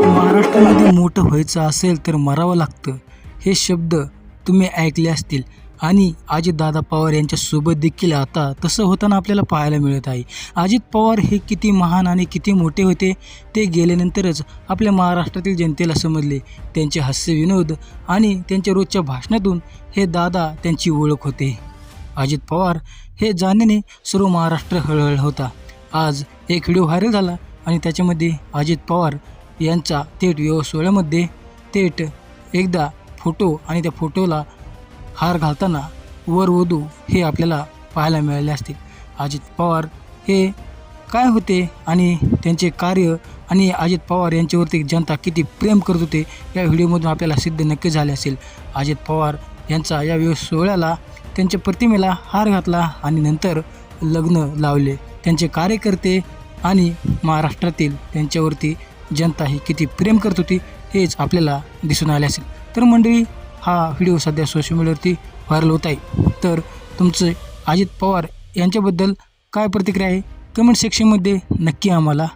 महाराष्ट्रामध्ये मोठं व्हायचं असेल तर मरावं लागतं, हे शब्द तुम्ही ऐकले असतील आणि अजितदादा पवार यांच्यासोबत देखील आता तसं होताना आपल्याला पाहायला मिळत आहे. अजित पवार हे किती महान आणि किती मोठे होते ते गेल्यानंतरच आपल्या महाराष्ट्रातील जनतेला समजले. त्यांचे हास्यविनोद आणि त्यांच्या रोजच्या भाषणातून हे दादा त्यांची ओळख होते. अजित पवार हे जाणण्याने सर्व महाराष्ट्र हळहळ होता. आज एक व्हिडिओ व्हायरल झाला आणि त्याच्यामध्ये अजित पवार यांचा थेट विवाह सोहळ्यामध्ये थेट एकदा फोटो आणि त्या फोटोला हार घालताना वर वधू हे आपल्याला पाहायला मिळाले असतील. अजित पवार हे काय होते आणि त्यांचे कार्य आणि अजित पवार यांच्यावरती जनता किती प्रेम करत होते या व्हिडिओमधून आपल्याला सिद्ध नक्की झाले असेल. अजित पवार यांचा या विवाह सोहळ्याला त्यांच्या प्रतिमेला हार घातला आणि नंतर लग्न लावले. त्यांचे कार्यकर्ते आणि महाराष्ट्रातील त्यांच्यावरती जनता ही किती प्रेम करत होती हेच आपल्याला दिसून आले असेल. तर मंडळी, हा व्हिडिओ सध्या सोशल मीडियावरती व्हायरल होत आहे. तर तुमचं अजित पवार यांच्याबद्दल काय प्रतिक्रिया आहे कमेंट सेक्शनमध्ये नक्की आम्हाला